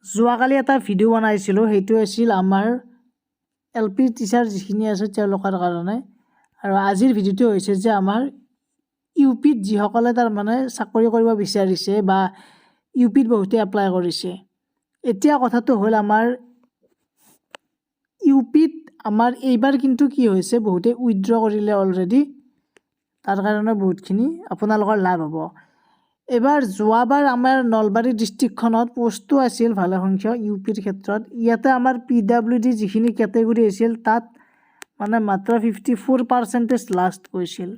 যোৱাকালি এটা ভিডিঅ' বনাইছিলোঁ, সেইটো আছিল আমাৰ LP টিচাৰ যিখিনি আছে তেওঁলোকৰ কাৰণে। আৰু আজিৰ ভিডিঅ'টো হৈছে যে আমাৰ UPত যিসকলে তাৰমানে চাকৰি কৰিব বিচাৰিছে বা UPত বহুতে এপ্লাই কৰিছে। এতিয়া কথাটো হ'ল আমাৰ UPত আমাৰ এইবাৰ কিন্তু কি হৈছে, বহুতে উইথড্ৰ কৰিলে অলৰেডি, তাৰ কাৰণে বহুতখিনি আপোনালোকৰ লাভ হ'ব। এবাৰ যোৱাবাৰ আমাৰ নলবাৰী ডিষ্ট্ৰিক্টখনত পোষ্টটো আছিল ভালেসংখ্যক UPৰ ক্ষেত্ৰত। ইয়াতে আমাৰ PWD যিখিনি কেটেগৰী আছিল তাত মানে মাত্ৰ 54% লাষ্ট গৈছিল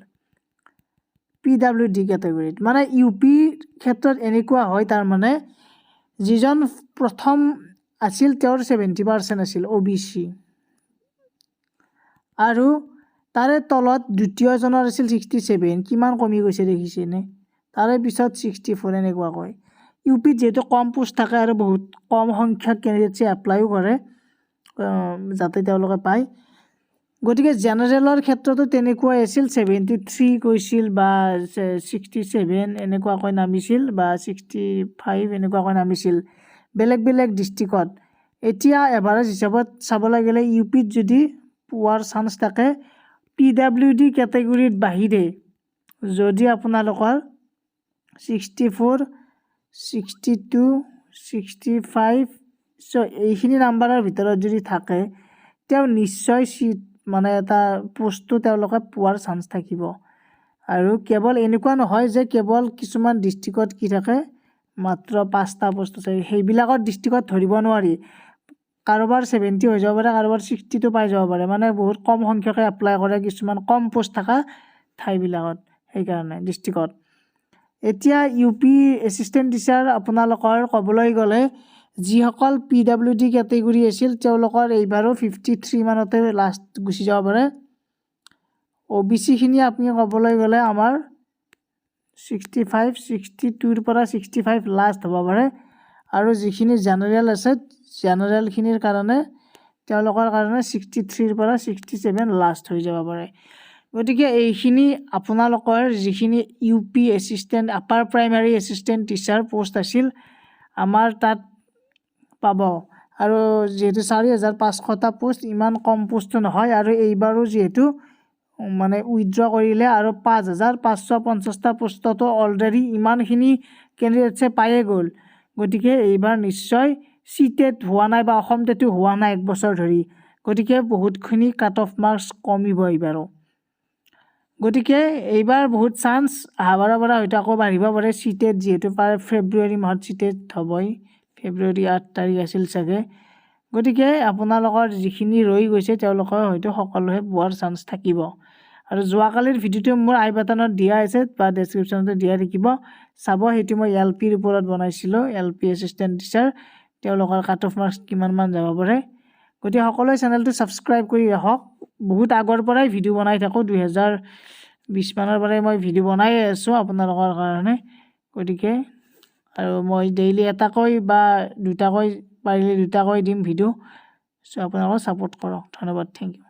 PWD কেটেগৰীত। মানে UPৰ ক্ষেত্ৰত এনেকুৱা হয়, তাৰমানে যিজন প্ৰথম আছিল তেওঁৰ 70% আছিল OBC, আৰু তাৰে তলত দ্বিতীয়জনৰ আছিল 67। কিমান কমি গৈছে দেখিছেনে? তাৰে পিছত 64 এনেকুৱাকৈ। UPত যিহেতু কম পোষ্ট থাকে আৰু বহুত কম সংখ্যক কেণ্ডিডেটছে এপ্লাইও কৰে যাতে তেওঁলোকে পায়, গতিকে জেনেৰেলৰ ক্ষেত্ৰতো তেনেকুৱাই আছিল। 73 গৈছিল বা 67 এনেকুৱাকৈ নামিছিল বা 65 এনেকুৱাকৈ নামিছিল বেলেগ বেলেগ ডিষ্ট্ৰিক্টত। এতিয়া এভাৰেজ হিচাপত চাবলৈ গ'লে UPত যদি পোৱাৰ চান্স থাকে, PWD কেটেগৰীত বাহিৰে যদি আপোনালোকৰ 64, 62, 65 এইখিনি নাম্বাৰৰ ভিতৰত যদি থাকে, তেওঁ নিশ্চয় চিট মানে এটা পোষ্টটো তেওঁলোকে পোৱাৰ চান্স থাকিব। আৰু কেৱল এনেকুৱা নহয় যে কেৱল কিছুমান ডিষ্ট্ৰিক্টত কি থাকে, মাত্ৰ 5টা পোষ্ট আছে, সেইবিলাকৰ ডিষ্ট্ৰিক্টত ধৰিব নোৱাৰি। কাৰোবাৰ 70 হৈ যাব পাৰে, কাৰোবাৰ 60টো পাই যাব পাৰে। মানে বহুত কম সংখ্যকে এপ্লাই কৰে কিছুমান কম পোষ্ট থকা ঠাইবিলাকত, সেইকাৰণে ডিষ্ট্ৰিক্টত। এতিয়া UP এছিষ্টেণ্ট টিচাৰ আপোনালোকৰ ক'বলৈ গ'লে যিসকল PWD কেটেগৰী আছিল তেওঁলোকৰ এইবাৰো 53 মানতে লাষ্ট গুচি যাব পাৰে। OBCখিনি আপুনি ক'বলৈ গ'লে আমাৰ 65, 62ৰ পৰা 65 লাষ্ট হ'ব পাৰে। আৰু যিখিনি জেনেৰেল আছে, জেনেৰেলখিনিৰ কাৰণে তেওঁলোকৰ কাৰণে 63ৰ পৰা 67 লাষ্ট হৈ যাব পাৰে। গতিকে এইখিনি আপোনালোকৰ যিখিনি UP assistant upper primary assistant teacher post আছিল আমাৰ তাত পাব। আৰু যিহেতু 4500টা পোষ্ট ইমান কম পোষ্টটো নহয়, আৰু এইবাৰো যিহেতু মানে উইথড্ৰ কৰিলে আৰু 5550টা পোষ্টতো অলৰেডি ইমানখিনি কেণ্ডিডেটছে পায়ে গ'ল। গতিকে এইবাৰ নিশ্চয় চিটেড হোৱা নাই বা অসম টেটো হোৱা নাই 1 বছৰ ধৰি, গতিকে বহুতখিনি কাট অফ মাৰ্কছ কমিব এইবাৰো। গতিকে এইবাৰ বহুত চান্স অহাবাৰৰ পৰা হয়তো আকৌ বাঢ়িব পাৰে চিটেড, যিহেতু প্ৰায় ফেব্ৰুৱাৰী মাহত চিটেড হ'বই, ফেব্ৰুৱাৰী 8 তাৰিখ আছিল চাগে। গতিকে আপোনালোকৰ যিখিনি ৰৈ গৈছে তেওঁলোকৰ হয়তো সকলোৱে পোৱাৰ চান্স থাকিব। আৰু যোৱাকালিৰ ভিডিঅ'টো মোৰ আই বাটনত দিয়া আছে বা ডেছক্ৰিপশ্যনতে দিয়া থাকিব, চাব। সেইটো মই LPৰ ওপৰত বনাইছিলোঁ, LP এছিষ্টেণ্ট টিচাৰ, তেওঁলোকৰ কাট অফ মাৰ্কছ কিমানমান যাব পাৰে। গতিকে সকলোৱে চেনেলটো ছাবস্ক্ৰাইব কৰি ৰাখক। বহুত আগৰ পৰাই ভিডিঅ' বনাই থাকোঁ, 2020 মানৰ পৰাই মই ভিডিঅ' বনাই আছোঁ আপোনালোকৰ কাৰণে। গতিকে আৰু মই ডেইলি এটাকৈ বা দুটাকৈ পাৰিলে দুটাকৈ দিম ভিডিঅ'। চ' আপোনালোকে ছাপোৰ্ট কৰক। ধন্যবাদ, থেংক ইউ।